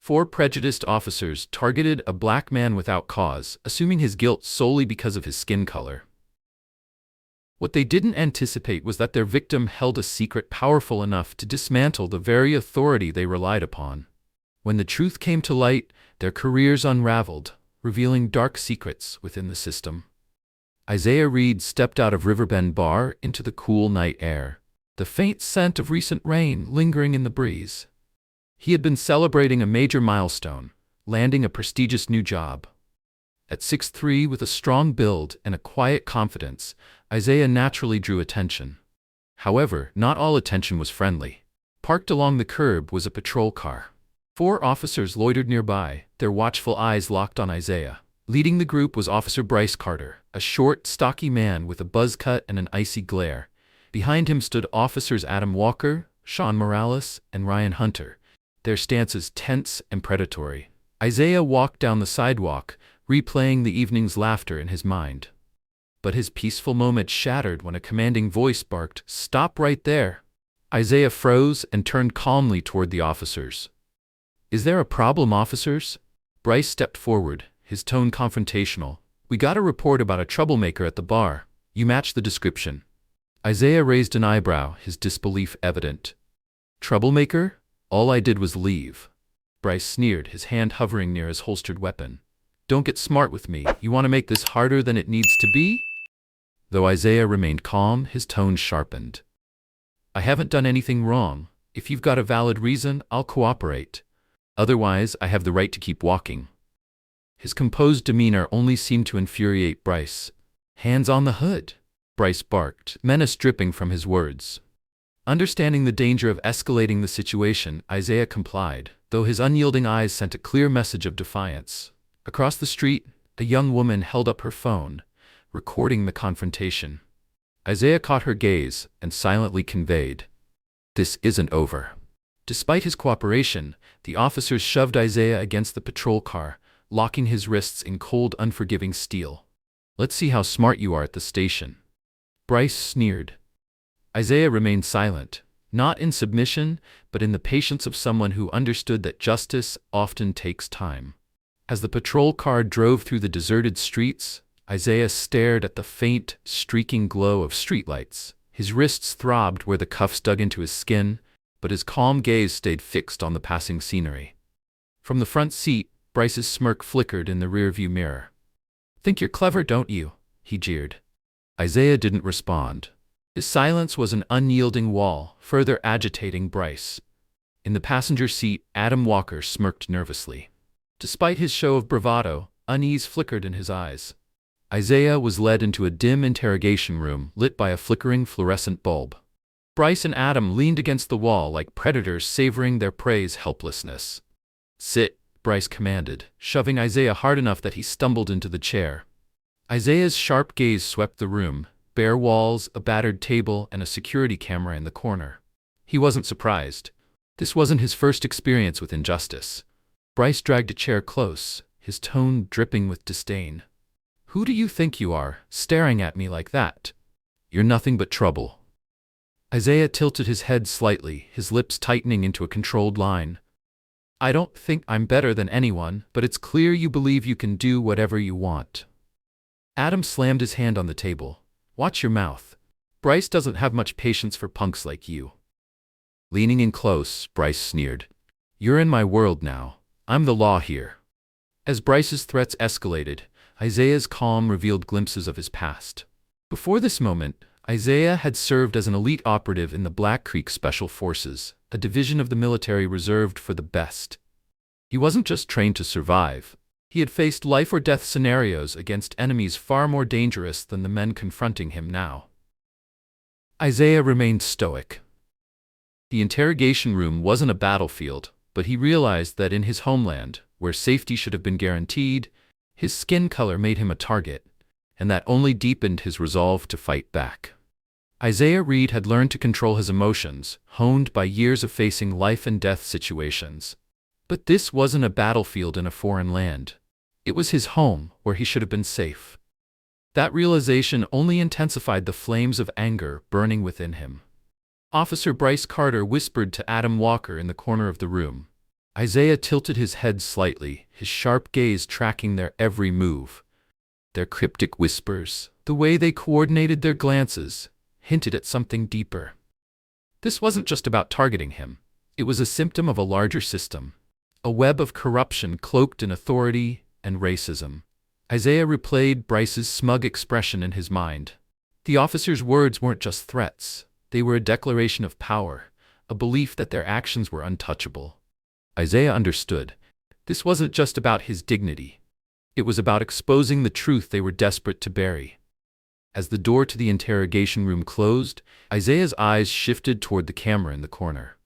Four prejudiced officers targeted a black man without cause, assuming his guilt solely because of his skin color. What they didn't anticipate was that their victim held a secret powerful enough to dismantle the very authority they relied upon. When the truth came to light, their careers unraveled, revealing dark secrets within the system. Isaiah Reed stepped out of Riverbend Bar into the cool night air, the faint scent of recent rain lingering in the breeze. He had been celebrating a major milestone, landing a prestigious new job. At 6'3", with a strong build and a quiet confidence, Isaiah naturally drew attention. However, not all attention was friendly. Parked along the curb was a patrol car. Four officers loitered nearby, their watchful eyes locked on Isaiah. Leading the group was Officer Bryce Carter, a short, stocky man with a buzz cut and an icy glare. Behind him stood Officers Adam Walker, Sean Morales, and Ryan Hunter, their stances tense and predatory. Isaiah walked down the sidewalk, replaying the evening's laughter in his mind. But his peaceful moment shattered when a commanding voice barked, "Stop right there!" Isaiah froze and turned calmly toward the officers. "Is there a problem, officers?" Bryce stepped forward, his tone confrontational. "We got a report about a troublemaker at the bar. You match the description." Isaiah raised an eyebrow, his disbelief evident. "Troublemaker? All I did was leave." Bryce sneered, his hand hovering near his holstered weapon. "Don't get smart with me. You want to make this harder than it needs to be?" Though Isaiah remained calm, his tone sharpened. "I haven't done anything wrong. If you've got a valid reason, I'll cooperate. Otherwise, I have the right to keep walking." His composed demeanor only seemed to infuriate Bryce. "Hands on the hood!" Bryce barked, menace dripping from his words. Understanding the danger of escalating the situation, Isaiah complied, though his unyielding eyes sent a clear message of defiance. Across the street, a young woman held up her phone, recording the confrontation. Isaiah caught her gaze and silently conveyed, "This isn't over." Despite his cooperation, the officers shoved Isaiah against the patrol car, locking his wrists in cold, unforgiving steel. "Let's see how smart you are at the station." Bryce sneered. Isaiah remained silent, not in submission, but in the patience of someone who understood that justice often takes time. As the patrol car drove through the deserted streets, Isaiah stared at the faint, streaking glow of streetlights. His wrists throbbed where the cuffs dug into his skin, but his calm gaze stayed fixed on the passing scenery. From the front seat, Bryce's smirk flickered in the rearview mirror. "Think you're clever, don't you?" he jeered. Isaiah didn't respond. His silence was an unyielding wall, further agitating Bryce. In the passenger seat, Adam Walker smirked nervously. Despite his show of bravado, unease flickered in his eyes. Isaiah was led into a dim interrogation room lit by a flickering fluorescent bulb. Bryce and Adam leaned against the wall like predators savoring their prey's helplessness. "Sit," Bryce commanded, shoving Isaiah hard enough that he stumbled into the chair. Isaiah's sharp gaze swept the room, bare walls, a battered table, and a security camera in the corner. He wasn't surprised. This wasn't his first experience with injustice. Bryce dragged a chair close, his tone dripping with disdain. "Who do you think you are, staring at me like that? You're nothing but trouble." Isaiah tilted his head slightly, his lips tightening into a controlled line. "I don't think I'm better than anyone, but it's clear you believe you can do whatever you want." Adam slammed his hand on the table. "Watch your mouth. Bryce doesn't have much patience for punks like you." Leaning in close, Bryce sneered. "You're in my world now. I'm the law here." As Bryce's threats escalated, Isaiah's calm revealed glimpses of his past. Before this moment, Isaiah had served as an elite operative in the Black Creek Special Forces, a division of the military reserved for the best. He wasn't just trained to survive. He had faced life-or-death scenarios against enemies far more dangerous than the men confronting him now. Isaiah remained stoic. The interrogation room wasn't a battlefield, but he realized that in his homeland, where safety should have been guaranteed, his skin color made him a target, and that only deepened his resolve to fight back. Isaiah Reed had learned to control his emotions, honed by years of facing life-and-death situations. But this wasn't a battlefield in a foreign land. It was his home, where he should have been safe. That realization only intensified the flames of anger burning within him. Officer Bryce Carter whispered to Adam Walker in the corner of the room. Isaiah tilted his head slightly, his sharp gaze tracking their every move. Their cryptic whispers, the way they coordinated their glances, hinted at something deeper. This wasn't just about targeting him. It was a symptom of a larger system, a web of corruption cloaked in authority and racism. Isaiah replayed Bryce's smug expression in his mind. The officer's words weren't just threats. They were a declaration of power, a belief that their actions were untouchable. Isaiah understood. This wasn't just about his dignity. It was about exposing the truth they were desperate to bury. As the door to the interrogation room closed, Isaiah's eyes shifted toward the camera in the corner.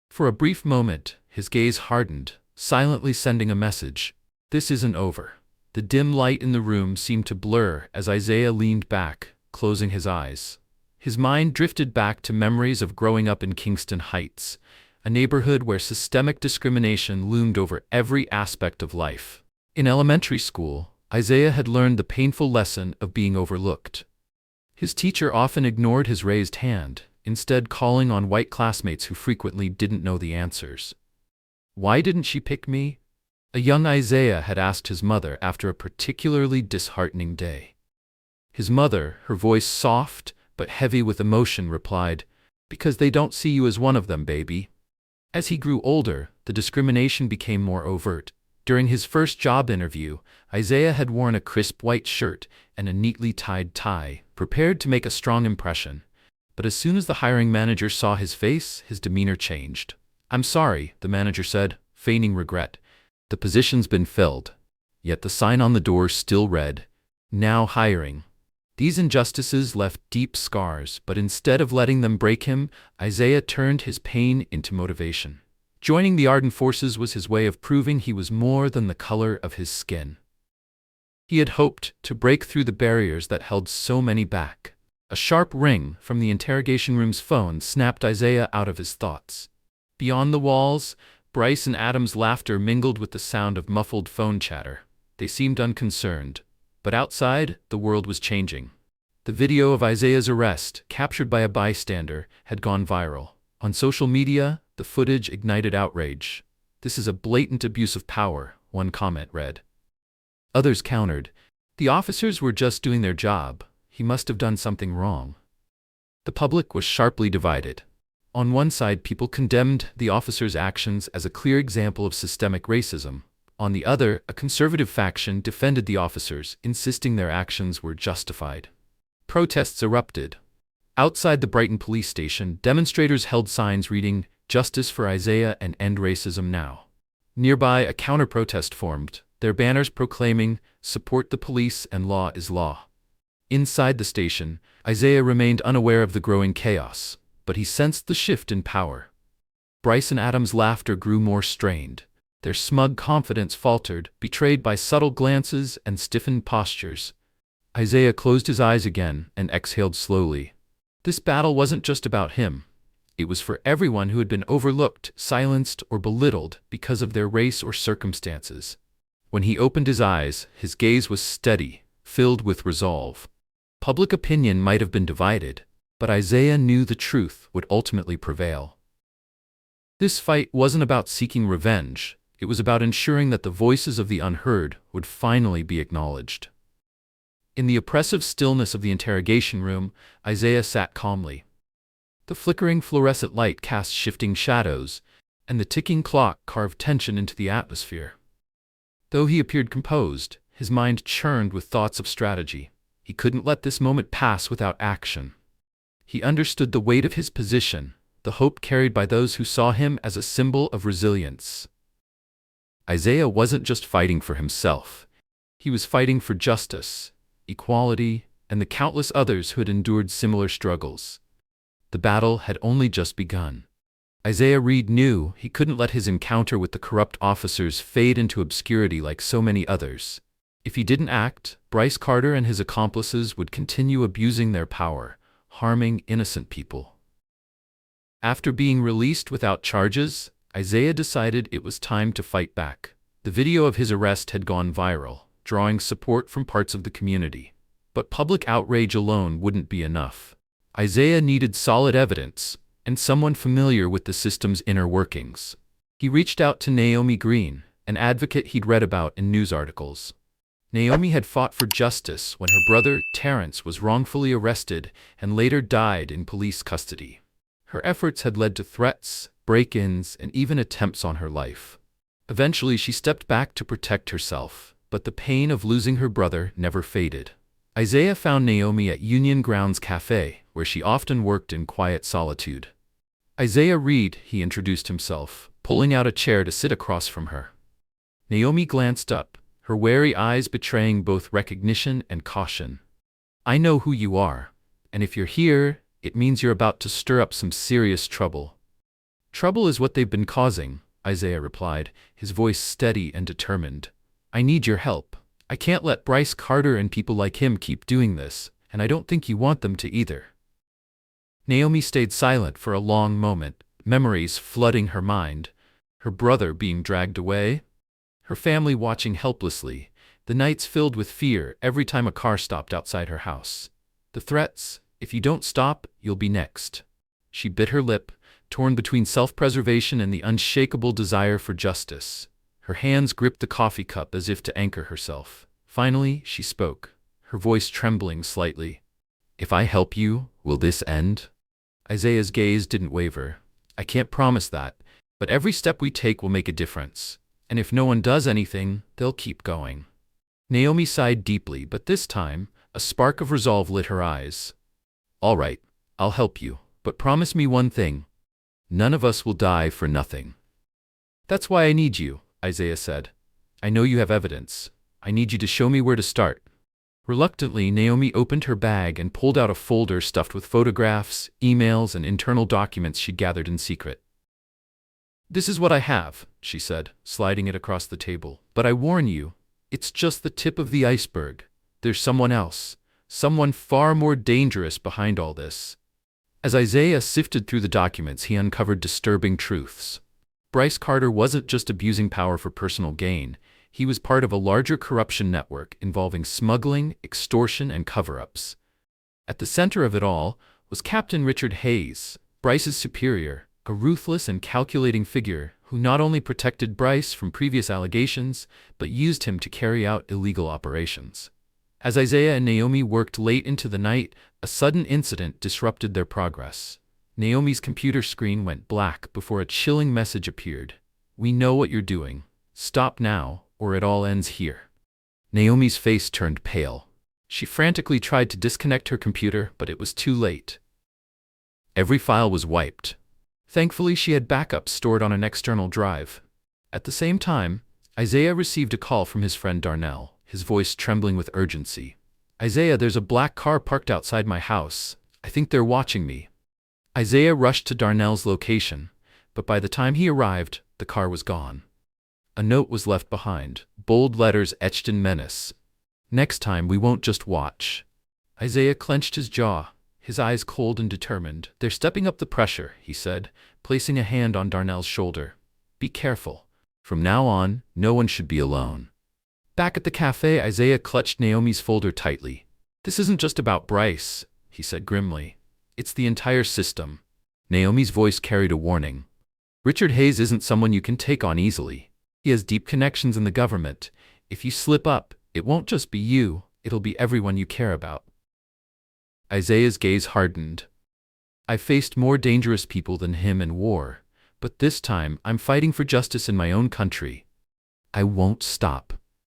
For a brief moment, his gaze hardened, silently sending a message. This isn't over. The dim light in the room seemed to blur as Isaiah leaned back, closing his eyes. His mind drifted back to memories of growing up in Kingston Heights, a neighborhood where systemic discrimination loomed over every aspect of life. In elementary school, Isaiah had learned the painful lesson of being overlooked. His teacher often ignored his raised hand, instead calling on white classmates who frequently didn't know the answers. "Why didn't she pick me?" a young Isaiah had asked his mother after a particularly disheartening day. His mother, her voice soft but heavy with emotion, replied, "Because they don't see you as one of them, baby." As he grew older, the discrimination became more overt. During his first job interview, Isaiah had worn a crisp white shirt and a neatly tied tie, prepared to make a strong impression. But as soon as the hiring manager saw his face, his demeanor changed. "I'm sorry," the manager said, feigning regret. "The position's been filled." Yet the sign on the door still read, "Now hiring." These injustices left deep scars, but instead of letting them break him, Isaiah turned his pain into motivation. Joining the Arden Forces was his way of proving he was more than the color of his skin. He had hoped to break through the barriers that held so many back. A sharp ring from the interrogation room's phone snapped Isaiah out of his thoughts. Beyond the walls, Bryce and Adam's laughter mingled with the sound of muffled phone chatter. They seemed unconcerned. But outside, the world was changing. The video of Isaiah's arrest, captured by a bystander, had gone viral. On social media, the footage ignited outrage. "This is a blatant abuse of power," one comment read. Others countered, "The officers were just doing their job. He must have done something wrong." The public was sharply divided. On one side, people condemned the officers' actions as a clear example of systemic racism. On the other, a conservative faction defended the officers, insisting their actions were justified. Protests erupted. Outside the Brighton police station, demonstrators held signs reading, "Justice for Isaiah and End Racism Now." Nearby, a counter-protest formed, their banners proclaiming, "Support the police and law is law." Inside the station, Isaiah remained unaware of the growing chaos, but he sensed the shift in power. Bryce and Adam's laughter grew more strained. Their smug confidence faltered, betrayed by subtle glances and stiffened postures. Isaiah closed his eyes again and exhaled slowly. This battle wasn't just about him. It was for everyone who had been overlooked, silenced, or belittled because of their race or circumstances. When he opened his eyes, his gaze was steady, filled with resolve. Public opinion might have been divided, but Isaiah knew the truth would ultimately prevail. This fight wasn't about seeking revenge. It was about ensuring that the voices of the unheard would finally be acknowledged. In the oppressive stillness of the interrogation room, Isaiah sat calmly. The flickering fluorescent light cast shifting shadows, and the ticking clock carved tension into the atmosphere. Though he appeared composed, his mind churned with thoughts of strategy. He couldn't let this moment pass without action. He understood the weight of his position, the hope carried by those who saw him as a symbol of resilience. Isaiah wasn't just fighting for himself. He was fighting for justice, equality, and the countless others who had endured similar struggles. The battle had only just begun. Isaiah Reed knew he couldn't let his encounter with the corrupt officers fade into obscurity like so many others. If he didn't act, Bryce Carter and his accomplices would continue abusing their power, harming innocent people. After being released without charges, Isaiah decided it was time to fight back. The video of his arrest had gone viral, drawing support from parts of the community. But public outrage alone wouldn't be enough. Isaiah needed solid evidence, and someone familiar with the system's inner workings. He reached out to Naomi Green, an advocate he'd read about in news articles. Naomi had fought for justice when her brother, Terrence, was wrongfully arrested and later died in police custody. Her efforts had led to threats, break-ins, and even attempts on her life. Eventually, she stepped back to protect herself, but the pain of losing her brother never faded. Isaiah found Naomi at Union Grounds Cafe, where she often worked in quiet solitude. "Isaiah Reed," he introduced himself, pulling out a chair to sit across from her. Naomi glanced up, her wary eyes betraying both recognition and caution. "I know who you are, and if you're here, it means you're about to stir up some serious trouble." "Trouble is what they've been causing," Isaiah replied, his voice steady and determined. "I need your help. I can't let Bryce Carter and people like him keep doing this, and I don't think you want them to either." Naomi stayed silent for a long moment, memories flooding her mind. Her brother being dragged away, her family watching helplessly, the nights filled with fear every time a car stopped outside her house. The threats, "If you don't stop, you'll be next." She bit her lip, torn between self-preservation and the unshakable desire for justice. Her hands gripped the coffee cup as if to anchor herself. Finally, she spoke, her voice trembling slightly. "If I help you, will this end?" Isaiah's gaze didn't waver. "I can't promise that, but every step we take will make a difference. And if no one does anything, they'll keep going." Naomi sighed deeply, but this time, a spark of resolve lit her eyes. "All right, I'll help you, but promise me one thing. None of us will die for nothing." "That's why I need you," Isaiah said. "I know you have evidence. I need you to show me where to start." Reluctantly, Naomi opened her bag and pulled out a folder stuffed with photographs, emails, and internal documents she'd gathered in secret. "This is what I have," she said, sliding it across the table. "But I warn you, it's just the tip of the iceberg. There's someone else, someone far more dangerous behind all this." As Isaiah sifted through the documents, he uncovered disturbing truths. Bryce Carter wasn't just abusing power for personal gain. He was part of a larger corruption network involving smuggling, extortion, and cover-ups. At the center of it all was Captain Richard Hayes, Bryce's superior, a ruthless and calculating figure who not only protected Bryce from previous allegations, but used him to carry out illegal operations. As Isaiah and Naomi worked late into the night, a sudden incident disrupted their progress. Naomi's computer screen went black before a chilling message appeared. "We know what you're doing. Stop now, or it all ends here." Naomi's face turned pale. She frantically tried to disconnect her computer, but it was too late. Every file was wiped. Thankfully, she had backups stored on an external drive. At the same time, Isaiah received a call from his friend Darnell, his voice trembling with urgency. "Isaiah, there's a black car parked outside my house. I think they're watching me." Isaiah rushed to Darnell's location, but by the time he arrived, the car was gone. A note was left behind, bold letters etched in menace. "Next time, we won't just watch." Isaiah clenched his jaw, his eyes cold and determined. "They're stepping up the pressure," he said, placing a hand on Darnell's shoulder. "Be careful. From now on, no one should be alone." Back at the cafe, Isaiah clutched Naomi's folder tightly. "This isn't just about Bryce," he said grimly. "It's the entire system." Naomi's voice carried a warning. "Richard Hayes isn't someone you can take on easily. He has deep connections in the government. If you slip up, it won't just be you, it'll be everyone you care about." Isaiah's gaze hardened. "I've faced more dangerous people than him in war, but this time I'm fighting for justice in my own country. I won't stop."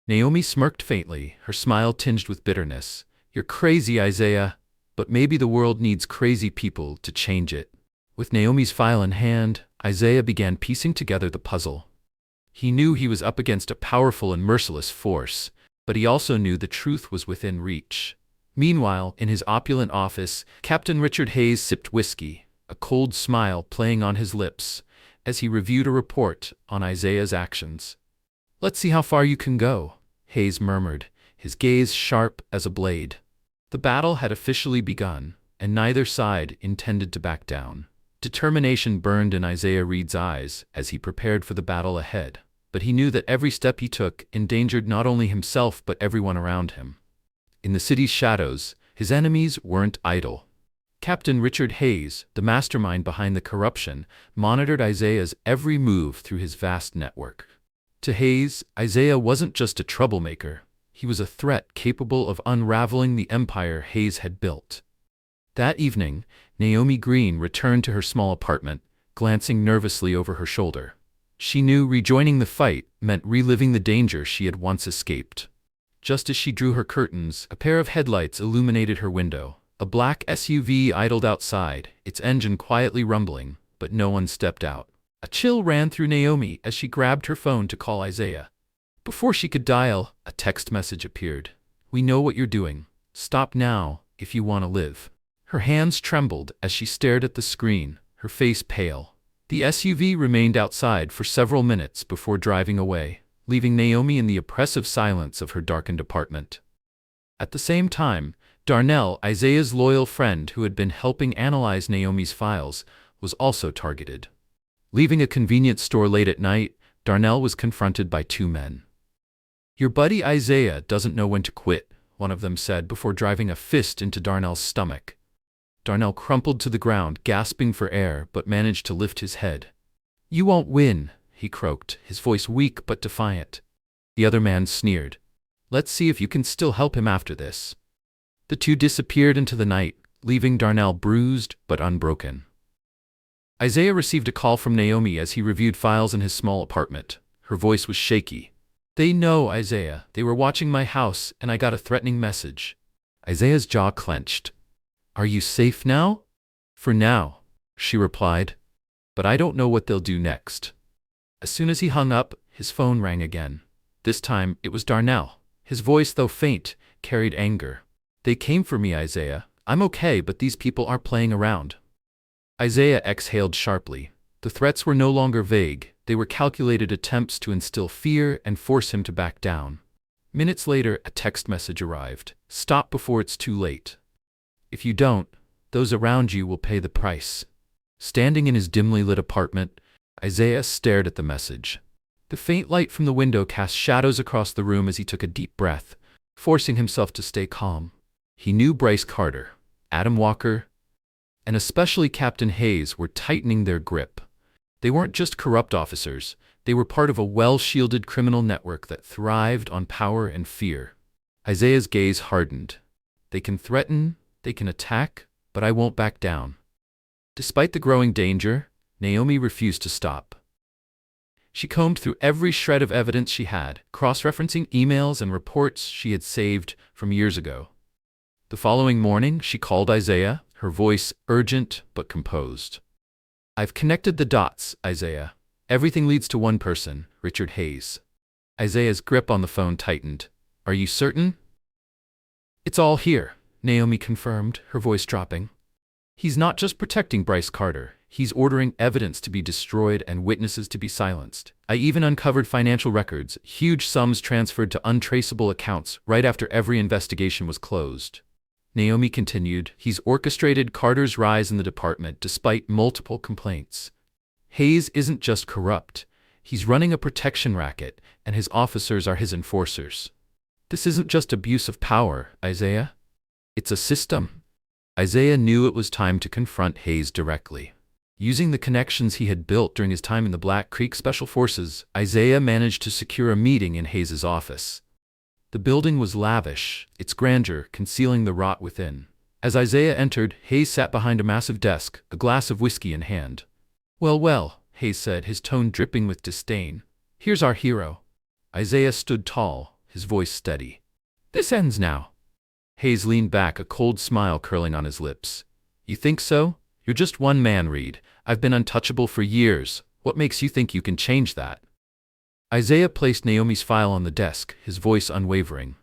Naomi smirked faintly, her smile tinged with bitterness. "You're crazy, Isaiah, but maybe the world needs crazy people to change it." With Naomi's file in hand, Isaiah began piecing together the puzzle. He knew he was up against a powerful and merciless force, but he also knew the truth was within reach. Meanwhile, in his opulent office, Captain Richard Hayes sipped whiskey, a cold smile playing on his lips, as he reviewed a report on Isaiah's actions. "Let's see how far you can go," Hayes murmured, his gaze sharp as a blade. The battle had officially begun, and neither side intended to back down. Determination burned in Isaiah Reed's eyes as he prepared for the battle ahead, but he knew that every step he took endangered not only himself but everyone around him. In the city's shadows, his enemies weren't idle. Captain Richard Hayes, the mastermind behind the corruption, monitored Isaiah's every move through his vast network. To Hayes, Isaiah wasn't just a troublemaker. He was a threat capable of unraveling the empire Hayes had built. That evening, Naomi Green returned to her small apartment, glancing nervously over her shoulder. She knew rejoining the fight meant reliving the danger she had once escaped. Just as she drew her curtains, a pair of headlights illuminated her window. A black SUV idled outside, its engine quietly rumbling, but no one stepped out. A chill ran through Naomi as she grabbed her phone to call Isaiah. Before she could dial, a text message appeared. "We know what you're doing. Stop now, if you want to live." Her hands trembled as she stared at the screen, her face pale. The SUV remained outside for several minutes before driving away, leaving Naomi in the oppressive silence of her darkened apartment. At the same time, Darnell, Isaiah's loyal friend who had been helping analyze Naomi's files, was also targeted. Leaving a convenience store late at night, Darnell was confronted by two men. "Your buddy Isaiah doesn't know when to quit," one of them said before driving a fist into Darnell's stomach. Darnell crumpled to the ground, gasping for air, but managed to lift his head. "You won't win," he croaked, his voice weak but defiant. The other man sneered. "Let's see if you can still help him after this." The two disappeared into the night, leaving Darnell bruised but unbroken. Isaiah received a call from Naomi as he reviewed files in his small apartment. Her voice was shaky. "They know, Isaiah. They were watching my house, and I got a threatening message." Isaiah's jaw clenched. "Are you safe now?" "For now," she replied. "But I don't know what they'll do next." As soon as he hung up, his phone rang again. This time, it was Darnell. His voice, though faint, carried anger. "They came for me, Isaiah. I'm okay, but these people are playing around." Isaiah exhaled sharply. The threats were no longer vague. They were calculated attempts to instill fear and force him to back down. Minutes later, a text message arrived. "Stop before it's too late. If you don't, those around you will pay the price." Standing in his dimly lit apartment, Isaiah stared at the message. The faint light from the window cast shadows across the room as he took a deep breath, forcing himself to stay calm. He knew Bryce Carter, Adam Walker, and especially Captain Hayes were tightening their grip. They weren't just corrupt officers, they were part of a well-shielded criminal network that thrived on power and fear. Isaiah's gaze hardened. "They can threaten, they can attack, but I won't back down." Despite the growing danger, Naomi refused to stop. She combed through every shred of evidence she had, cross-referencing emails and reports she had saved from years ago. The following morning, she called Isaiah, her voice urgent but composed. "I've connected the dots, Isaiah. Everything leads to one person, Richard Hayes." Isaiah's grip on the phone tightened. "Are you certain?" "It's all here," Naomi confirmed, her voice dropping. "He's not just protecting Bryce Carter. He's ordering evidence to be destroyed and witnesses to be silenced. I even uncovered financial records, huge sums transferred to untraceable accounts right after every investigation was closed." Naomi continued, "He's orchestrated Carter's rise in the department despite multiple complaints. Hayes isn't just corrupt. He's running a protection racket, and his officers are his enforcers. This isn't just abuse of power, Isaiah. It's a system." Isaiah knew it was time to confront Hayes directly. Using the connections he had built during his time in the Black Creek Special Forces, Isaiah managed to secure a meeting in Hayes's office. The building was lavish, its grandeur concealing the rot within. As Isaiah entered, Hayes sat behind a massive desk, a glass of whiskey in hand. "Well, well," Hayes said, his tone dripping with disdain. "Here's our hero." Isaiah stood tall, his voice steady. "This ends now." Hayes leaned back, a cold smile curling on his lips. "You think so? You're just one man, Reed. I've been untouchable for years. What makes you think you can change that?" Isaiah placed Naomi's file on the desk, his voice unwavering.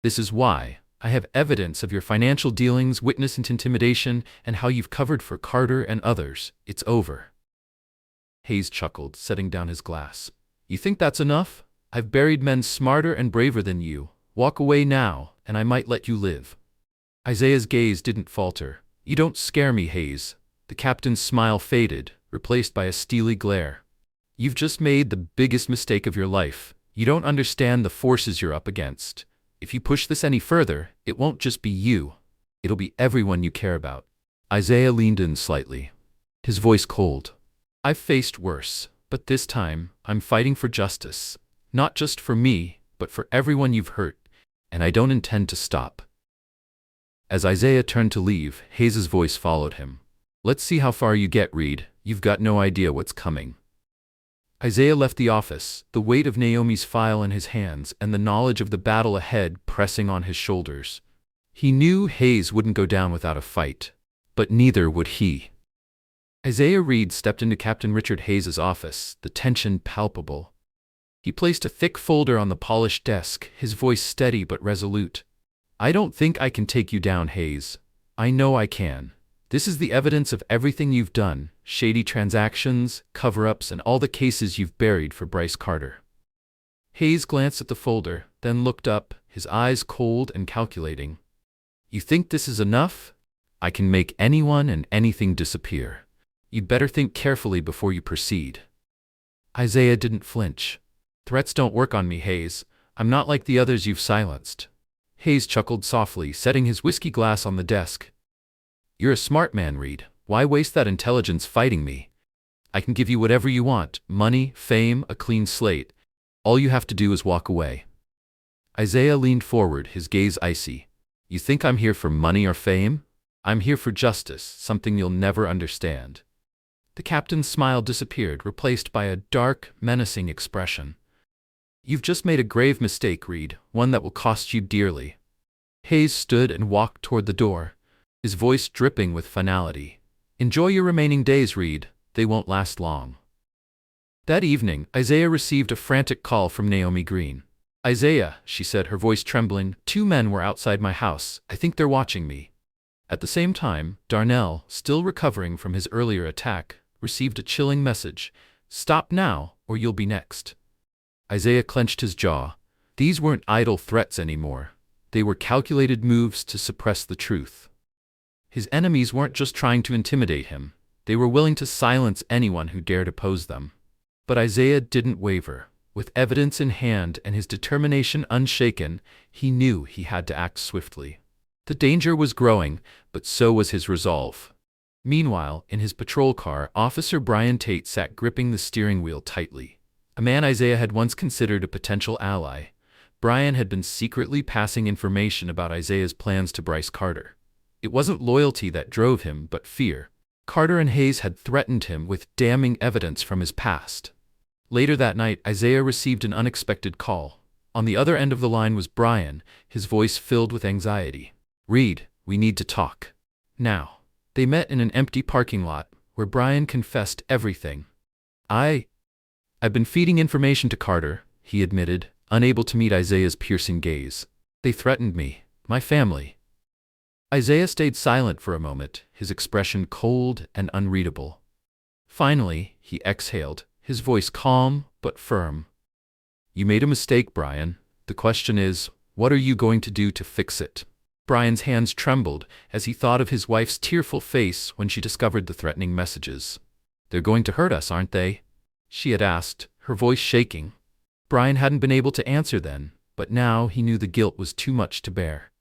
"This is why. I have evidence of your financial dealings, witness intimidation, and how you've covered for Carter and others. It's over." Hayes chuckled, setting down his glass. "You think that's enough? I've buried men smarter and braver than you. Walk away now, and I might let you live." Isaiah's gaze didn't falter. "You don't scare me, Hayes." The captain's smile faded, replaced by a steely glare. "You've just made the biggest mistake of your life. You don't understand the forces you're up against. If you push this any further, it won't just be you. It'll be everyone you care about." Isaiah leaned in slightly, his voice cold. I've faced worse, but this time, I'm fighting for justice. Not just for me, but for everyone you've hurt, and I don't intend to stop. As Isaiah turned to leave, Hayes's voice followed him. Let's see how far you get, Reed. You've got no idea what's coming. Isaiah left the office, the weight of Naomi's file in his hands and the knowledge of the battle ahead pressing on his shoulders. He knew Hayes wouldn't go down without a fight, but neither would he. Isaiah Reed stepped into Captain Richard Hayes's office, the tension palpable. He placed a thick folder on the polished desk, his voice steady but resolute. I don't think I can take you down, Hayes. I know I can. This is the evidence of everything you've done, shady transactions, cover-ups, and all the cases you've buried for Bryce Carter. Hayes glanced at the folder, then looked up, his eyes cold and calculating. You think this is enough? I can make anyone and anything disappear. You'd better think carefully before you proceed. Isaiah didn't flinch. Threats don't work on me, Hayes. I'm not like the others you've silenced. Hayes chuckled softly, setting his whiskey glass on the desk. You're a smart man, Reed. Why waste that intelligence fighting me? I can give you whatever you want, money, fame, a clean slate. All you have to do is walk away. Isaiah leaned forward, his gaze icy. You think I'm here for money or fame? I'm here for justice, something you'll never understand. The captain's smile disappeared, replaced by a dark, menacing expression. You've just made a grave mistake, Reed, one that will cost you dearly. Hayes stood and walked toward the door, his voice dripping with finality. Enjoy your remaining days, Reed. They won't last long. That evening, Isaiah received a frantic call from Naomi Green. Isaiah, she said, her voice trembling, 2 men were outside my house. I think they're watching me. At the same time, Darnell, still recovering from his earlier attack, received a chilling message. Stop now, or you'll be next. Isaiah clenched his jaw. These weren't idle threats anymore. They were calculated moves to suppress the truth. His enemies weren't just trying to intimidate him. They were willing to silence anyone who dared oppose them. But Isaiah didn't waver. With evidence in hand and his determination unshaken, he knew he had to act swiftly. The danger was growing, but so was his resolve. Meanwhile, in his patrol car, Officer Brian Tate sat gripping the steering wheel tightly. A man Isaiah had once considered a potential ally. Brian had been secretly passing information about Isaiah's plans to Bryce Carter. It wasn't loyalty that drove him, but fear. Carter and Hayes had threatened him with damning evidence from his past. Later that night, Isaiah received an unexpected call. On the other end of the line was Brian, his voice filled with anxiety. Reed, we need to talk. Now. They met in an empty parking lot, where Brian confessed everything. I've been feeding information to Carter, he admitted, unable to meet Isaiah's piercing gaze. They threatened me, my family. Isaiah stayed silent for a moment, his expression cold and unreadable. Finally, he exhaled, his voice calm but firm. You made a mistake, Brian. The question is, what are you going to do to fix it? Brian's hands trembled as he thought of his wife's tearful face when she discovered the threatening messages. They're going to hurt us, aren't they? She had asked, her voice shaking. Brian hadn't been able to answer then, but now he knew the guilt was too much to bear.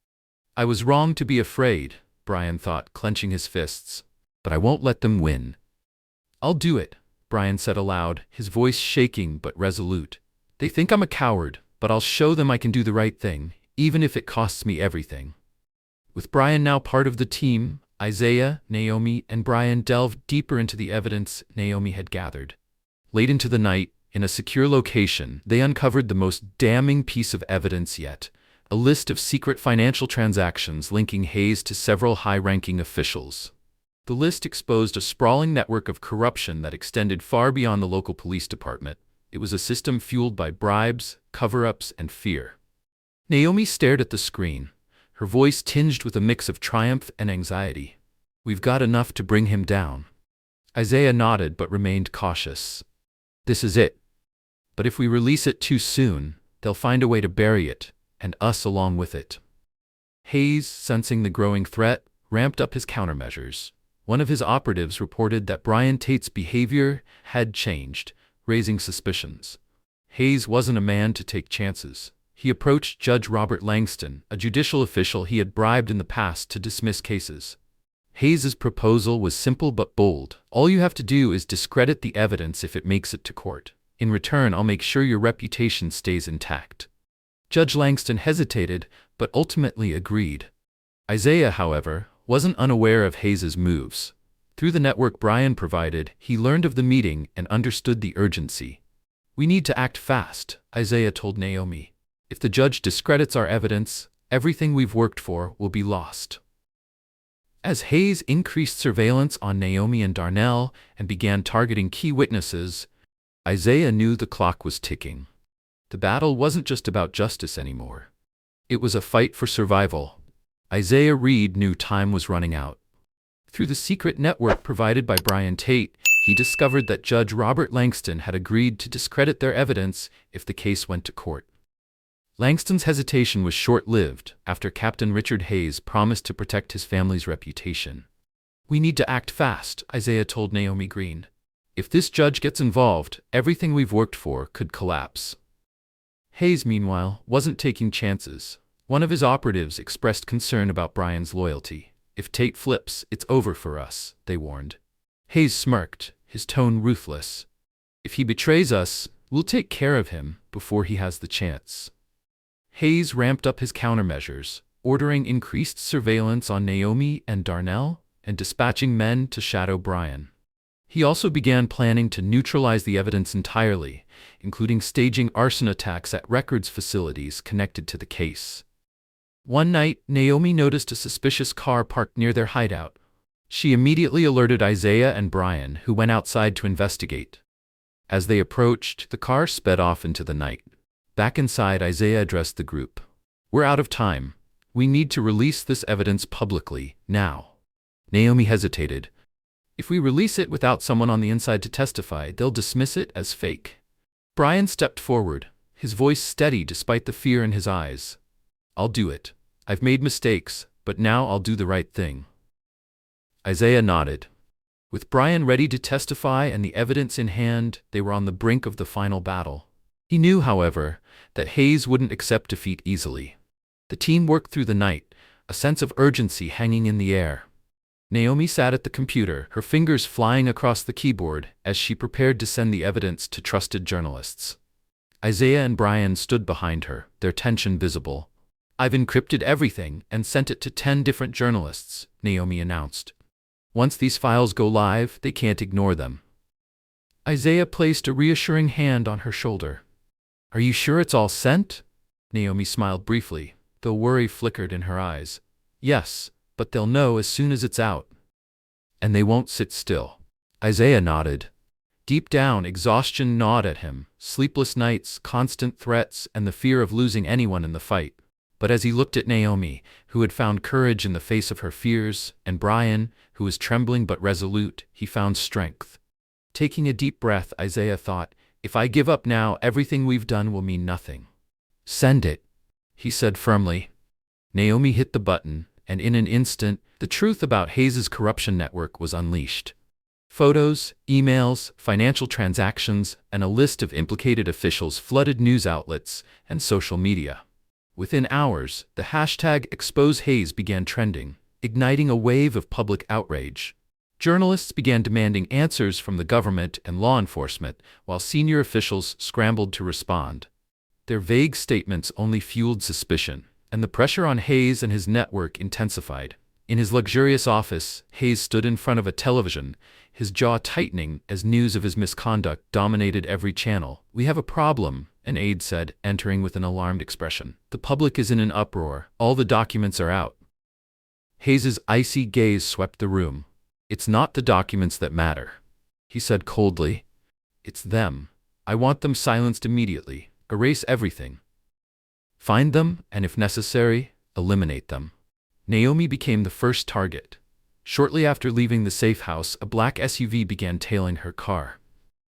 I was wrong to be afraid, Brian thought, clenching his fists. But I won't let them win. I'll do it, Brian said aloud, his voice shaking but resolute. They think I'm a coward, but I'll show them I can do the right thing, even if it costs me everything. With Brian now part of the team, Isaiah, Naomi, and Brian delved deeper into the evidence Naomi had gathered. Late into the night, in a secure location, they uncovered the most damning piece of evidence yet, a list of secret financial transactions linking Hayes to several high-ranking officials. The list exposed a sprawling network of corruption that extended far beyond the local police department. It was a system fueled by bribes, cover-ups, and fear. Naomi stared at the screen, her voice tinged with a mix of triumph and anxiety. We've got enough to bring him down. Isaiah nodded but remained cautious. This is it. But if we release it too soon, they'll find a way to bury it, and us along with it. Hayes, sensing the growing threat, ramped up his countermeasures. One of his operatives reported that Brian Tate's behavior had changed, raising suspicions. Hayes wasn't a man to take chances. He approached Judge Robert Langston, a judicial official he had bribed in the past to dismiss cases. Hayes's proposal was simple but bold. All you have to do is discredit the evidence if it makes it to court. In return, I'll make sure your reputation stays intact. Judge Langston hesitated, but ultimately agreed. Isaiah, however, wasn't unaware of Hayes's moves. Through the network Brian provided, he learned of the meeting and understood the urgency. We need to act fast, Isaiah told Naomi. If the judge discredits our evidence, everything we've worked for will be lost. As Hayes increased surveillance on Naomi and Darnell and began targeting key witnesses, Isaiah knew the clock was ticking. The battle wasn't just about justice anymore. It was a fight for survival. Isaiah Reed knew time was running out. Through the secret network provided by Brian Tate, he discovered that Judge Robert Langston had agreed to discredit their evidence if the case went to court. Langston's hesitation was short-lived after Captain Richard Hayes promised to protect his family's reputation. We need to act fast, Isaiah told Naomi Green. If this judge gets involved, everything we've worked for could collapse. Hayes, meanwhile, wasn't taking chances. One of his operatives expressed concern about Brian's loyalty. If Tate flips, it's over for us, they warned. Hayes smirked, his tone ruthless. If he betrays us, we'll take care of him before he has the chance. Hayes ramped up his countermeasures, ordering increased surveillance on Naomi and Darnell and dispatching men to shadow Brian. He also began planning to neutralize the evidence entirely, including staging arson attacks at records facilities connected to the case. One night, Naomi noticed a suspicious car parked near their hideout. She immediately alerted Isaiah and Brian, who went outside to investigate. As they approached, the car sped off into the night. Back inside, Isaiah addressed the group. We're out of time. We need to release this evidence publicly, now. Naomi hesitated. If we release it without someone on the inside to testify, they'll dismiss it as fake. Brian stepped forward, his voice steady despite the fear in his eyes. I'll do it. I've made mistakes, but now I'll do the right thing. Isaiah nodded. With Brian ready to testify and the evidence in hand, they were on the brink of the final battle. He knew, however, that Hayes wouldn't accept defeat easily. The team worked through the night, a sense of urgency hanging in the air. Naomi sat at the computer, her fingers flying across the keyboard as she prepared to send the evidence to trusted journalists. Isaiah and Brian stood behind her, their tension visible. I've encrypted everything and sent it to 10 different journalists, Naomi announced. Once these files go live, they can't ignore them. Isaiah placed a reassuring hand on her shoulder. Are you sure it's all sent? Naomi smiled briefly, though worry flickered in her eyes. Yes, but they'll know as soon as it's out. And they won't sit still. Isaiah nodded. Deep down, exhaustion gnawed at him, sleepless nights, constant threats, and the fear of losing anyone in the fight. But as he looked at Naomi, who had found courage in the face of her fears, and Brian, who was trembling but resolute, he found strength. Taking a deep breath, Isaiah thought, if I give up now, everything we've done will mean nothing. Send it, he said firmly. Naomi hit the button, and in an instant, the truth about Hayes's corruption network was unleashed. Photos, emails, financial transactions, and a list of implicated officials flooded news outlets and social media. Within hours, the hashtag #ExposeHayes began trending, igniting a wave of public outrage. Journalists began demanding answers from the government and law enforcement, while senior officials scrambled to respond. Their vague statements only fueled suspicion, and the pressure on Hayes and his network intensified. In his luxurious office, Hayes stood in front of a television, his jaw tightening as news of his misconduct dominated every channel. We have a problem, an aide said, entering with an alarmed expression. The public is in an uproar. All the documents are out. Hayes's icy gaze swept the room. It's not the documents that matter, he said coldly. It's them. I want them silenced immediately. Erase everything. Find them, and if necessary, eliminate them. Naomi became the first target. Shortly after leaving the safe house, a black SUV began tailing her car.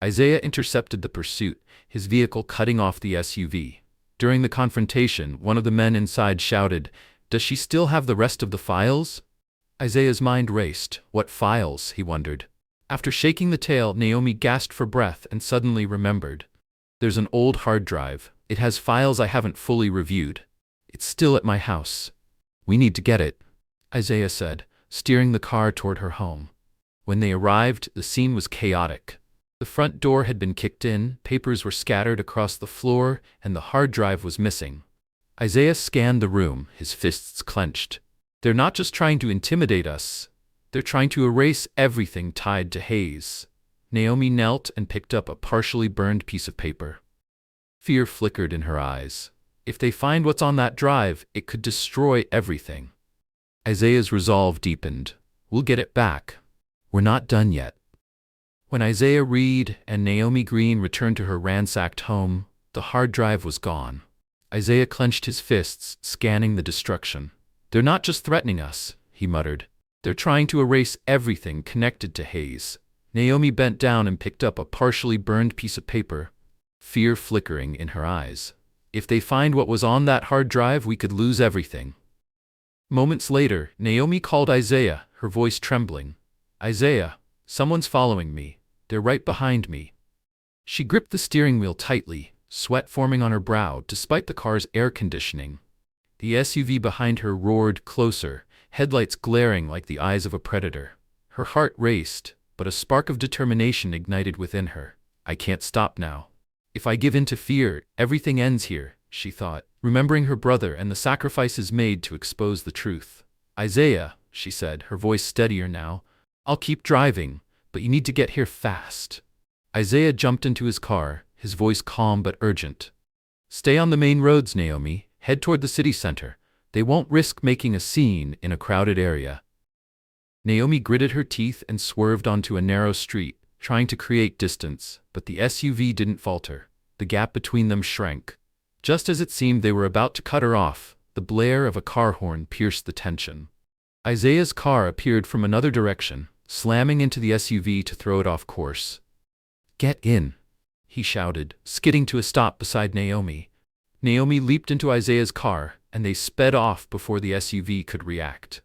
Isaiah intercepted the pursuit, his vehicle cutting off the SUV. During the confrontation, one of the men inside shouted, "Does she still have the rest of the files?" Isaiah's mind raced. What files, he wondered. After shaking the tail, Naomi gasped for breath and suddenly remembered. There's an old hard drive. It has files I haven't fully reviewed. It's still at my house. We need to get it, Isaiah said, steering the car toward her home. When they arrived, the scene was chaotic. The front door had been kicked in, papers were scattered across the floor, and the hard drive was missing. Isaiah scanned the room, his fists clenched. They're not just trying to intimidate us. They're trying to erase everything tied to Hayes. Naomi knelt and picked up a partially burned piece of paper. Fear flickered in her eyes. If they find what's on that drive, it could destroy everything. Isaiah's resolve deepened. We'll get it back. We're not done yet. When Isaiah Reed and Naomi Green returned to her ransacked home, the hard drive was gone. Isaiah clenched his fists, scanning the destruction. They're not just threatening us, he muttered. They're trying to erase everything connected to Hayes. Naomi bent down and picked up a partially burned piece of paper, fear flickering in her eyes. If they find what was on that hard drive, we could lose everything. Moments later, Naomi called Isaiah, her voice trembling. Isaiah, someone's following me. They're right behind me. She gripped the steering wheel tightly, sweat forming on her brow despite the car's air conditioning. The SUV behind her roared closer, headlights glaring like the eyes of a predator. Her heart raced, but a spark of determination ignited within her. I can't stop now. If I give in to fear, everything ends here, she thought, remembering her brother and the sacrifices made to expose the truth. Isaiah, she said, her voice steadier now, I'll keep driving, but you need to get here fast. Isaiah jumped into his car, his voice calm but urgent. Stay on the main roads, Naomi. Head toward the city center. They won't risk making a scene in a crowded area. Naomi gritted her teeth and swerved onto a narrow street, trying to create distance, but the SUV didn't falter. The gap between them shrank. Just as it seemed they were about to cut her off, the blare of a car horn pierced the tension. Isaiah's car appeared from another direction, slamming into the SUV to throw it off course. Get in, he shouted, skidding to a stop beside Naomi. Naomi leaped into Isaiah's car, and they sped off before the SUV could react.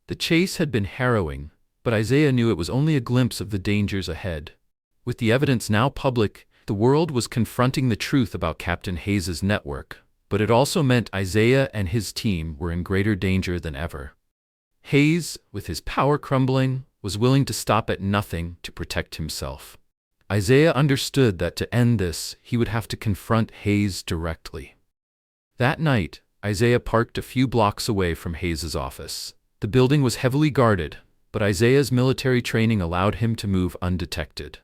The chase had been harrowing, but Isaiah knew it was only a glimpse of the dangers ahead. With the evidence now public, the world was confronting the truth about Captain Hayes's network, but it also meant Isaiah and his team were in greater danger than ever. Hayes, with his power crumbling, was willing to stop at nothing to protect himself. Isaiah understood that to end this, he would have to confront Hayes directly. That night, Isaiah parked a few blocks away from Hayes's office. The building was heavily guarded, but Isaiah's military training allowed him to move undetected.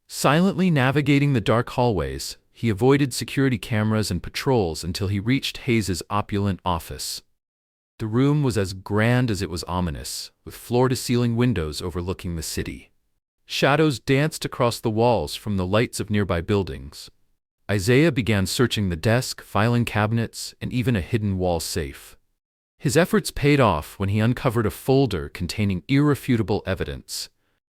Silently navigating the dark hallways, he avoided security cameras and patrols until he reached Hayes's opulent office. The room was as grand as it was ominous, with floor-to-ceiling windows overlooking the city. Shadows danced across the walls from the lights of nearby buildings. Isaiah began searching the desk, filing cabinets, and even a hidden wall safe. His efforts paid off when he uncovered a folder containing irrefutable evidence.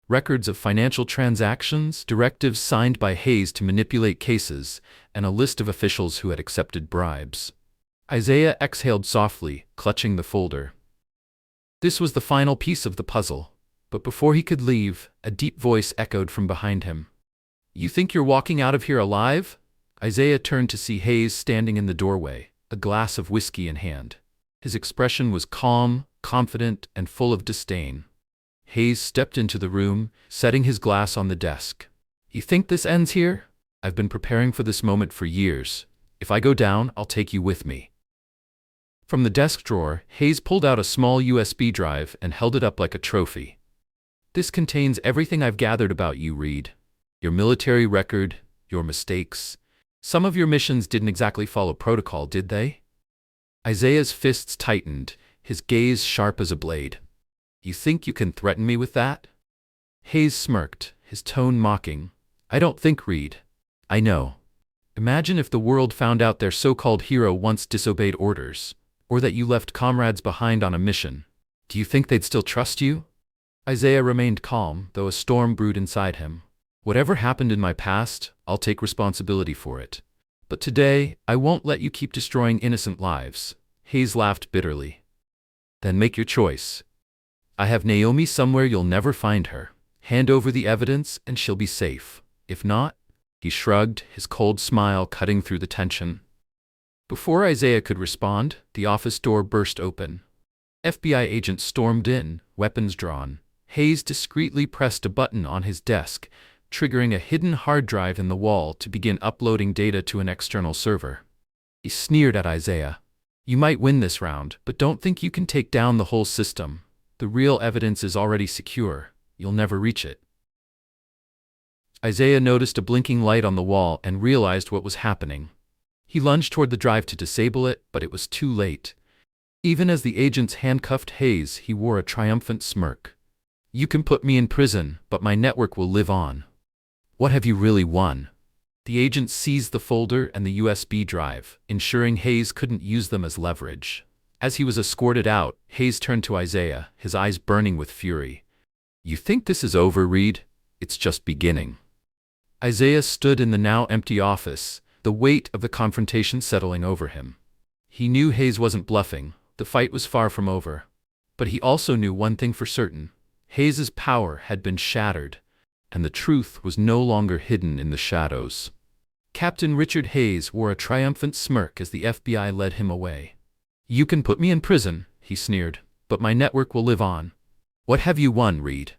Records of financial transactions, directives signed by Hayes to manipulate cases, and a list of officials who had accepted bribes. Isaiah exhaled softly, clutching the folder. This was the final piece of the puzzle. But before he could leave, a deep voice echoed from behind him. You think you're walking out of here alive? Isaiah turned to see Hayes standing in the doorway, a glass of whiskey in hand. His expression was calm, confident, and full of disdain. Hayes stepped into the room, setting his glass on the desk. You think this ends here? I've been preparing for this moment for years. If I go down, I'll take you with me. From the desk drawer, Hayes pulled out a small USB drive and held it up like a trophy. This contains everything I've gathered about you, Reed. Your military record, your mistakes. Some of your missions didn't exactly follow protocol, did they? Isaiah's fists tightened, his gaze sharp as a blade. You think you can threaten me with that? Hayes smirked, his tone mocking. I don't think, Reed. I know. Imagine if the world found out their so-called hero once disobeyed orders, or that you left comrades behind on a mission. Do you think they'd still trust you? Isaiah remained calm, though a storm brewed inside him. Whatever happened in my past, I'll take responsibility for it. But today, I won't let you keep destroying innocent lives. Hayes laughed bitterly. Then make your choice. I have Naomi somewhere you'll never find her. Hand over the evidence and she'll be safe. If not, he shrugged, his cold smile cutting through the tension. Before Isaiah could respond, the office door burst open. FBI agents stormed in, weapons drawn. Hayes discreetly pressed a button on his desk, triggering a hidden hard drive in the wall to begin uploading data to an external server. He sneered at Isaiah. "You might win this round, but don't think you can take down the whole system. The real evidence is already secure. You'll never reach it." Isaiah noticed a blinking light on the wall and realized what was happening. He lunged toward the drive to disable it, but it was too late. Even as the agents handcuffed Hayes, he wore a triumphant smirk. "You can put me in prison, but my network will live on. What have you really won?" The agents seized the folder and the USB drive, ensuring Hayes couldn't use them as leverage. As he was escorted out, Hayes turned to Isaiah, his eyes burning with fury. "You think this is over, Reed? It's just beginning." Isaiah stood in the now empty office, the weight of the confrontation settling over him. He knew Hayes wasn't bluffing. The fight was far from over. But he also knew one thing for certain. Hayes's power had been shattered, and the truth was no longer hidden in the shadows. Captain Richard Hayes wore a triumphant smirk as the FBI led him away. "You can put me in prison," he sneered, "but my network will live on. What have you won, Reed?"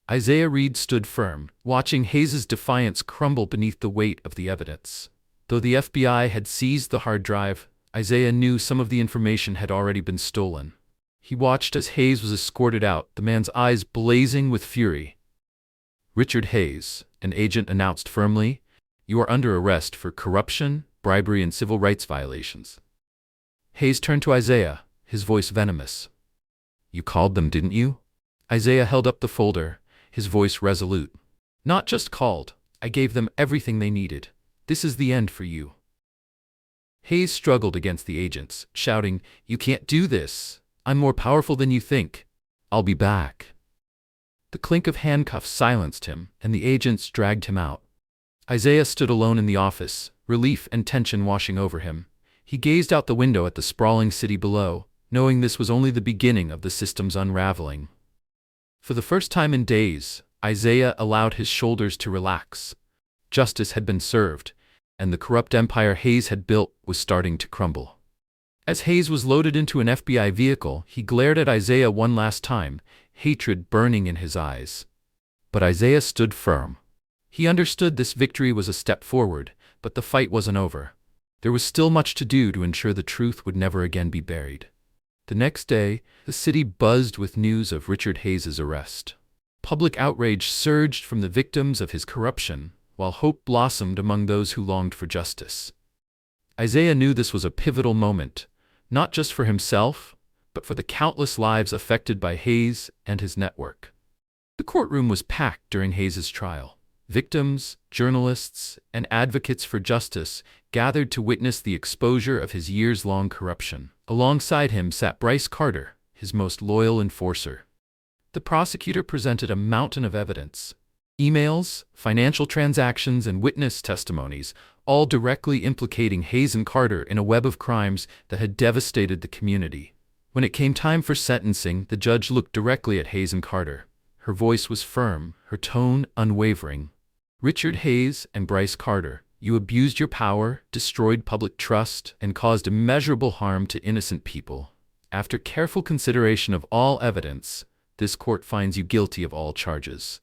Isaiah Reed stood firm, watching Hayes's defiance crumble beneath the weight of the evidence. Though the FBI had seized the hard drive, Isaiah knew some of the information had already been stolen. He watched as Hayes was escorted out, the man's eyes blazing with fury. "Richard Hayes," an agent announced firmly, "you are under arrest for corruption, bribery, and civil rights violations." Hayes turned to Isaiah, his voice venomous. "You called them, didn't you?" Isaiah held up the folder, his voice resolute. "Not just called. I gave them everything they needed. This is the end for you." Hayes struggled against the agents, shouting, "You can't do this. I'm more powerful than you think. I'll be back." The clink of handcuffs silenced him, and the agents dragged him out. Isaiah stood alone in the office, relief and tension washing over him. He gazed out the window at the sprawling city below, knowing this was only the beginning of the system's unraveling. For the first time in days, Isaiah allowed his shoulders to relax. Justice had been served, and the corrupt empire Hayes had built was starting to crumble. As Hayes was loaded into an FBI vehicle, he glared at Isaiah one last time, hatred burning in his eyes. But Isaiah stood firm. He understood this victory was a step forward, but the fight wasn't over. There was still much to do to ensure the truth would never again be buried. The next day, the city buzzed with news of Richard Hayes's arrest. Public outrage surged from the victims of his corruption, while hope blossomed among those who longed for justice. Isaiah knew this was a pivotal moment, not just for himself, but for the countless lives affected by Hayes and his network. The courtroom was packed during Hayes's trial. Victims, journalists, and advocates for justice gathered to witness the exposure of his years-long corruption. Alongside him sat Bryce Carter, his most loyal enforcer. The prosecutor presented a mountain of evidence: emails, financial transactions, and witness testimonies, all directly implicating Hayes and Carter in a web of crimes that had devastated the community. When it came time for sentencing, the judge looked directly at Hayes and Carter. Her voice was firm, her tone unwavering. "Richard Hayes and Bryce Carter, you abused your power, destroyed public trust, and caused immeasurable harm to innocent people. After careful consideration of all evidence, this court finds you guilty of all charges."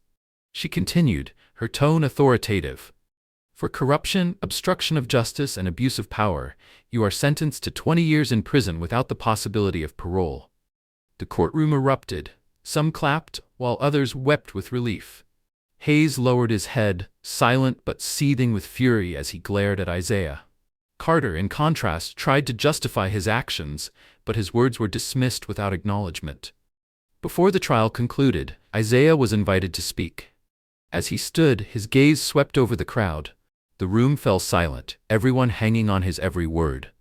She continued, her tone authoritative. "For corruption, obstruction of justice, and abuse of power, you are sentenced to 20 years in prison without the possibility of parole." The courtroom erupted. Some clapped, while others wept with relief. Hayes lowered his head, silent but seething with fury as he glared at Isaiah. Carter, in contrast, tried to justify his actions, but his words were dismissed without acknowledgement. Before the trial concluded, Isaiah was invited to speak. As he stood, his gaze swept over the crowd. The room fell silent, everyone hanging on his every word.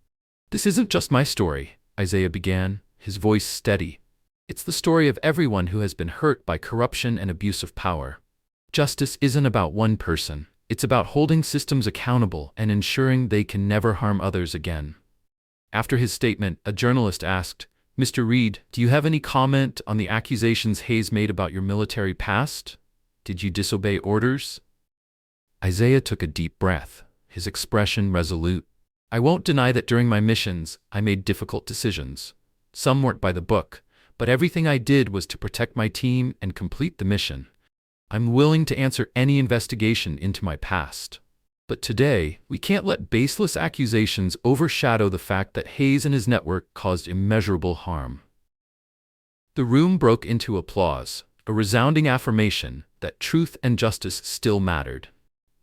"This isn't just my story," Isaiah began, his voice steady. "It's the story of everyone who has been hurt by corruption and abuse of power. Justice isn't about one person. It's about holding systems accountable and ensuring they can never harm others again." After his statement, a journalist asked, "Mr. Reed, do you have any comment on the accusations Hayes made about your military past? Did you disobey orders?" Isaiah took a deep breath, his expression resolute. "I won't deny that during my missions, I made difficult decisions. Some weren't by the book, but everything I did was to protect my team and complete the mission. I'm willing to answer any investigation into my past. But today, we can't let baseless accusations overshadow the fact that Hayes and his network caused immeasurable harm." The room broke into applause, a resounding affirmation that truth and justice still mattered.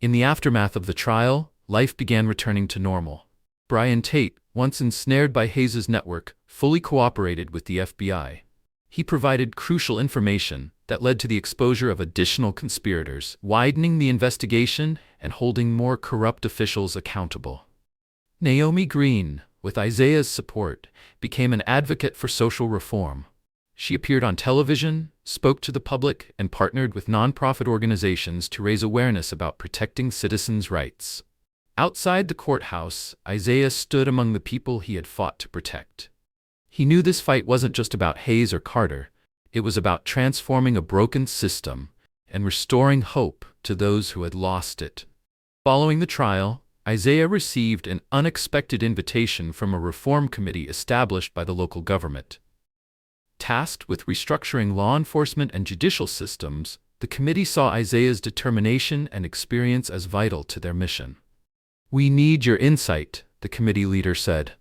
In the aftermath of the trial, life began returning to normal. Brian Tate, once ensnared by Hayes's network, fully cooperated with the FBI. He provided crucial information that led to the exposure of additional conspirators, widening the investigation and holding more corrupt officials accountable. Naomi Green, with Isaiah's support, became an advocate for social reform. She appeared on television, spoke to the public, and partnered with nonprofit organizations to raise awareness about protecting citizens' rights. Outside the courthouse, Isaiah stood among the people he had fought to protect. He knew this fight wasn't just about Hayes or Carter. It was about transforming a broken system and restoring hope to those who had lost it. Following the trial, Isaiah received an unexpected invitation from a reform committee established by the local government. Tasked with restructuring law enforcement and judicial systems, the committee saw Isaiah's determination and experience as vital to their mission. "We need your insight," the committee leader said.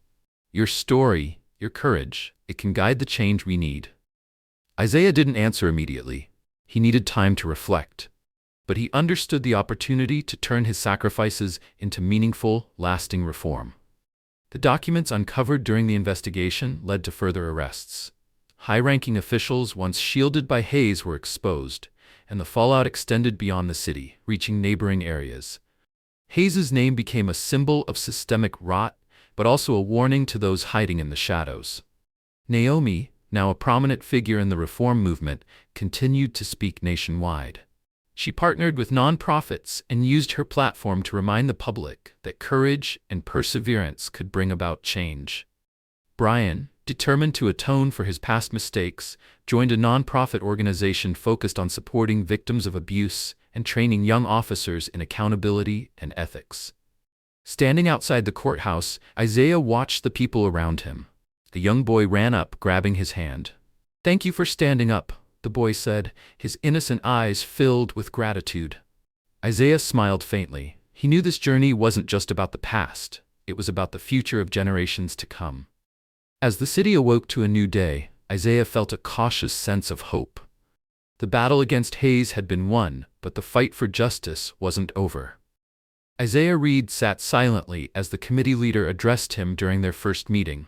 "Your story, your courage, it can guide the change we need." Isaiah didn't answer immediately. He needed time to reflect. But he understood the opportunity to turn his sacrifices into meaningful, lasting reform. The documents uncovered during the investigation led to further arrests. High-ranking officials once shielded by Hayes were exposed, and the fallout extended beyond the city, reaching neighboring areas. Hayes's name became a symbol of systemic rot, but also a warning to those hiding in the shadows. Naomi, now a prominent figure in the reform movement, continued to speak nationwide. She partnered with nonprofits and used her platform to remind the public that courage and perseverance could bring about change. Brian, determined to atone for his past mistakes, joined a nonprofit organization focused on supporting victims of abuse and training young officers in accountability and ethics. Standing outside the courthouse, Isaiah watched the people around him. The young boy ran up, grabbing his hand. "Thank you for standing up," the boy said, his innocent eyes filled with gratitude. Isaiah smiled faintly. He knew this journey wasn't just about the past, it was about the future of generations to come. As the city awoke to a new day, Isaiah felt a cautious sense of hope. The battle against Hayes had been won, but the fight for justice wasn't over. Isaiah Reed sat silently as the committee leader addressed him during their first meeting.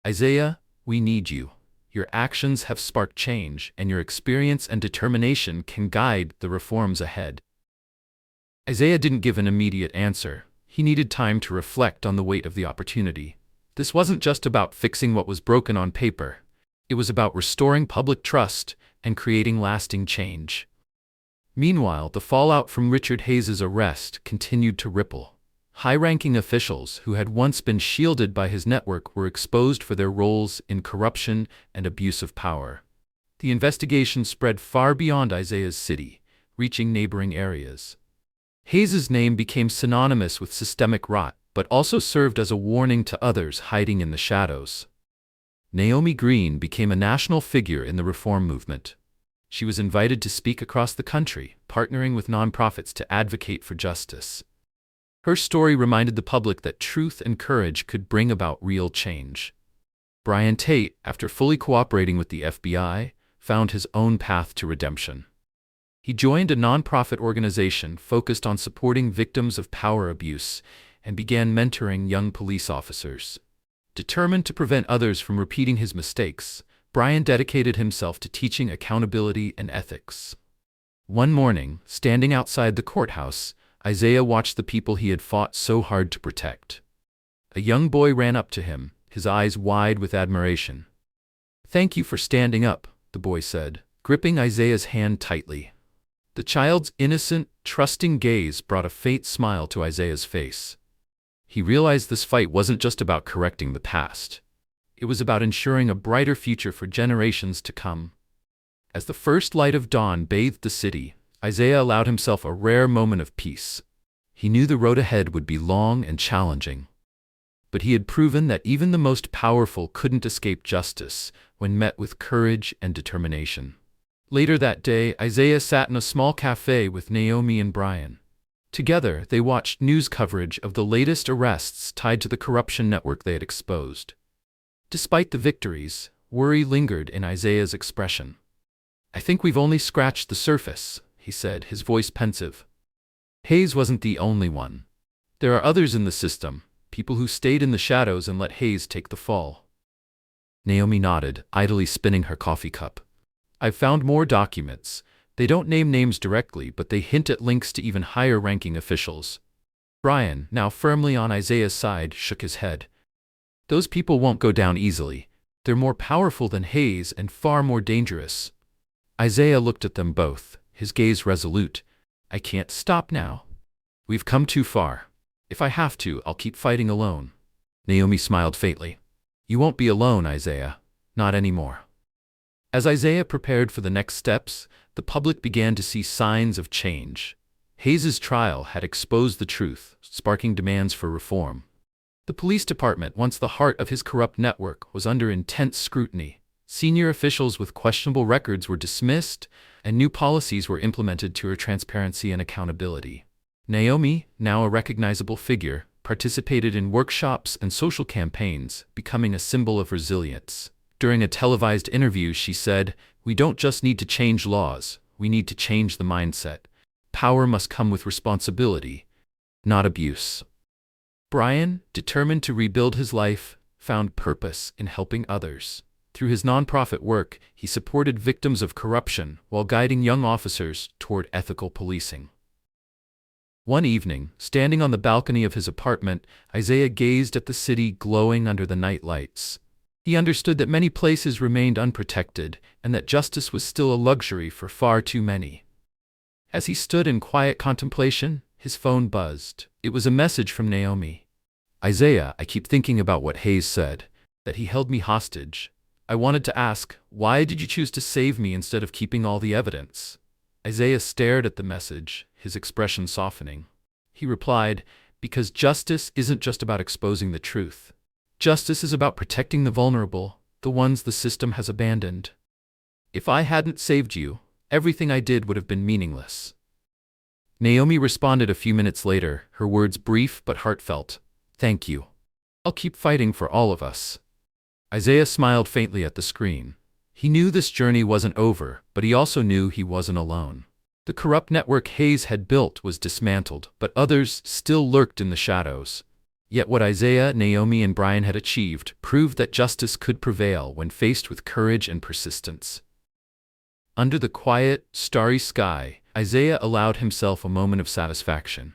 "Isaiah, we need you. Your actions have sparked change, and your experience and determination can guide the reforms ahead." Isaiah didn't give an immediate answer. He needed time to reflect on the weight of the opportunity. This wasn't just about fixing what was broken on paper. It was about restoring public trust and creating lasting change. Meanwhile, the fallout from Richard Hayes's arrest continued to ripple. High-ranking officials who had once been shielded by his network were exposed for their roles in corruption and abuse of power. The investigation spread far beyond Isaiah's city, reaching neighboring areas. Hayes's name became synonymous with systemic rot, but also served as a warning to others hiding in the shadows. Naomi Green became a national figure in the reform movement. She was invited to speak across the country, partnering with nonprofits to advocate for justice. Her story reminded the public that truth and courage could bring about real change. Brian Tate, after fully cooperating with the FBI, found his own path to redemption. He joined a nonprofit organization focused on supporting victims of power abuse and began mentoring young police officers. Determined to prevent others from repeating his mistakes, Brian dedicated himself to teaching accountability and ethics. One morning, standing outside the courthouse, Isaiah watched the people he had fought so hard to protect. A young boy ran up to him, his eyes wide with admiration. "Thank you for standing up," the boy said, gripping Isaiah's hand tightly. The child's innocent, trusting gaze brought a faint smile to Isaiah's face. He realized this fight wasn't just about correcting the past. It was about ensuring a brighter future for generations to come. As the first light of dawn bathed the city, Isaiah allowed himself a rare moment of peace. He knew the road ahead would be long and challenging. but he had proven that even the most powerful couldn't escape justice when met with courage and determination. Later that day, Isaiah sat in a small cafe with Naomi and Brian. Together, they watched news coverage of the latest arrests tied to the corruption network they had exposed. Despite the victories, worry lingered in Isaiah's expression. "I think we've only scratched the surface," he said, his voice pensive. Hayes wasn't the only one. There are others in the system, people who stayed in the shadows and let Hayes take the fall. Naomi nodded, idly spinning her coffee cup. "I've found more documents. They don't name names directly, but they hint at links to even higher-ranking officials." Brian, now firmly on Isaiah's side, shook his head. "Those people won't go down easily. They're more powerful than Hayes and far more dangerous." Isaiah looked at them both, his gaze resolute. "I can't stop now. We've come too far. If I have to, I'll keep fighting alone." Naomi smiled faintly. "You won't be alone, Isaiah. Not anymore." As Isaiah prepared for the next steps, the public began to see signs of change. Hayes's trial had exposed the truth, sparking demands for reform. The police department, once the heart of his corrupt network, was under intense scrutiny. Senior officials with questionable records were dismissed, and new policies were implemented to ensure transparency and accountability. Naomi, now a recognizable figure, participated in workshops and social campaigns, becoming a symbol of resilience. During a televised interview, she said, "We don't just need to change laws, we need to change the mindset. Power must come with responsibility, not abuse." Brian, determined to rebuild his life, found purpose in helping others. Through his nonprofit work, he supported victims of corruption while guiding young officers toward ethical policing. One evening, standing on the balcony of his apartment, Isaiah gazed at the city glowing under the night lights. He understood that many places remained unprotected and that justice was still a luxury for far too many. As he stood in quiet contemplation, his phone buzzed. It was a message from Naomi. "Isaiah, I keep thinking about what Hayes said, that he held me hostage. I wanted to ask, why did you choose to save me instead of keeping all the evidence?" Isaiah stared at the message, his expression softening. He replied, "Because justice isn't just about exposing the truth. Justice is about protecting the vulnerable, the ones the system has abandoned. If I hadn't saved you, everything I did would have been meaningless." Naomi responded a few minutes later, her words brief but heartfelt. "Thank you. I'll keep fighting for all of us." Isaiah smiled faintly at the screen. He knew this journey wasn't over, but he also knew he wasn't alone. The corrupt network Hayes had built was dismantled, but others still lurked in the shadows. Yet what Isaiah, Naomi, and Brian had achieved proved that justice could prevail when faced with courage and persistence. Under the quiet, starry sky, Isaiah allowed himself a moment of satisfaction.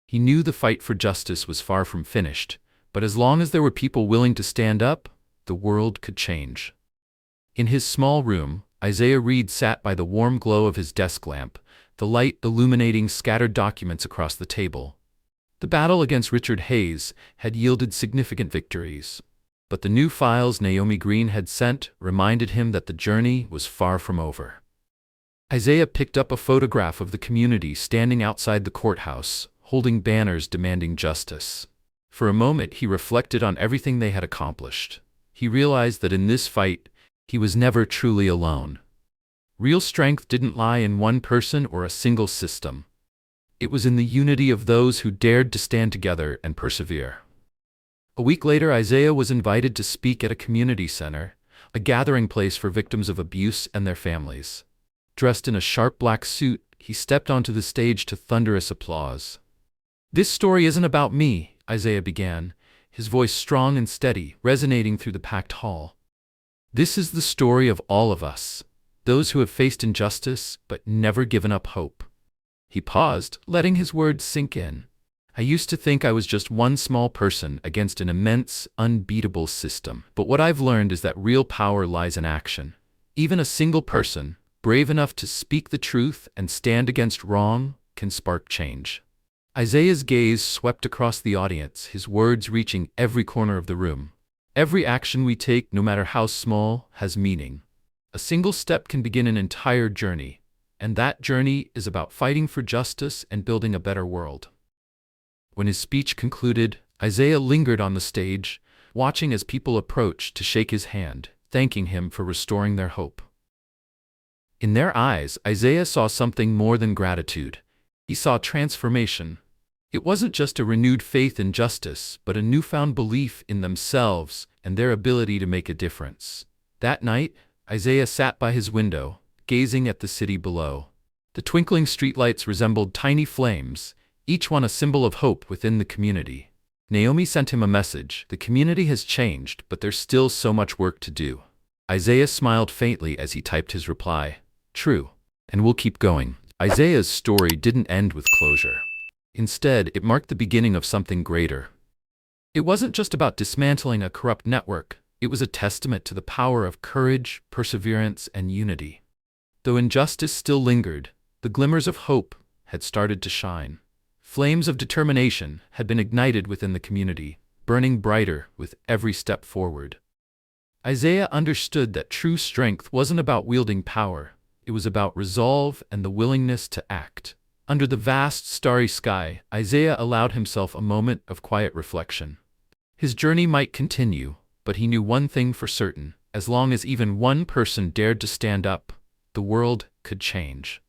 He knew the fight for justice was far from finished, but as long as there were people willing to stand up, the world could change. In his small room, Isaiah Reed sat by the warm glow of his desk lamp, the light illuminating scattered documents across the table. The battle against Richard Hayes had yielded significant victories, but the new files Naomi Green had sent reminded him that the journey was far from over. Isaiah picked up a photograph of the community standing outside the courthouse, holding banners demanding justice. For a moment, he reflected on everything they had accomplished. He realized that in this fight, he was never truly alone. Real strength didn't lie in one person or a single system. It was in the unity of those who dared to stand together and persevere. A week later, Isaiah was invited to speak at a community center, a gathering place for victims of abuse and their families. Dressed in a sharp black suit, he stepped onto the stage to thunderous applause. "This story isn't about me," Isaiah began, his voice strong and steady, resonating through the packed hall. "This is the story of all of us, those who have faced injustice but never given up hope." He paused, letting his words sink in. "I used to think I was just one small person against an immense, unbeatable system. But what I've learned is that real power lies in action. Even a single person, brave enough to speak the truth and stand against wrong, can spark change." Isaiah's gaze swept across the audience, his words reaching every corner of the room. "Every action we take, no matter how small, has meaning. A single step can begin an entire journey. And that journey is about fighting for justice and building a better world." When his speech concluded, Isaiah lingered on the stage, watching as people approached to shake his hand, thanking him for restoring their hope. In their eyes, Isaiah saw something more than gratitude. He saw transformation. It wasn't just a renewed faith in justice, but a newfound belief in themselves and their ability to make a difference. That night, Isaiah sat by his window, gazing at the city below. The twinkling streetlights resembled tiny flames, each one a symbol of hope within the community. Naomi sent him a message. The community has changed, but there's still so much work to do. Isaiah smiled faintly as he typed his reply. True. And we'll keep going. Isaiah's story didn't end with closure. Instead, it marked the beginning of something greater. It wasn't just about dismantling a corrupt network. It was a testament to the power of courage, perseverance, and unity. Though injustice still lingered, the glimmers of hope had started to shine. Flames of determination had been ignited within the community, burning brighter with every step forward. Isaiah understood that true strength wasn't about wielding power. It was about resolve and the willingness to act. Under the vast starry sky, Isaiah allowed himself a moment of quiet reflection. His journey might continue, but he knew one thing for certain: as long as even one person dared to stand up, the world could change.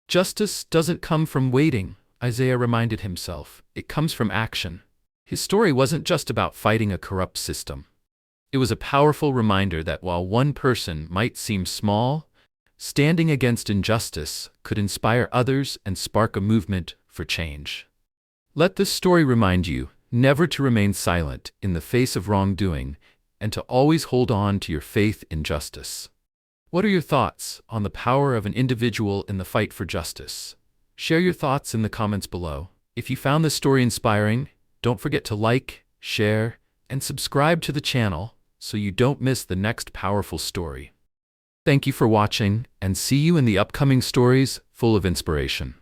Justice doesn't come from waiting, Isaiah reminded himself. It comes from action. His story wasn't just about fighting a corrupt system. It was a powerful reminder that while one person might seem small, standing against injustice could inspire others and spark a movement for change. Let this story remind you never to remain silent in the face of wrongdoing and to always hold on to your faith in justice. What are your thoughts on the power of an individual in the fight for justice? Share your thoughts in the comments below. If you found this story inspiring, don't forget to like, share, and subscribe to the channel so you don't miss the next powerful story. Thank you for watching, and see you in the upcoming stories full of inspiration.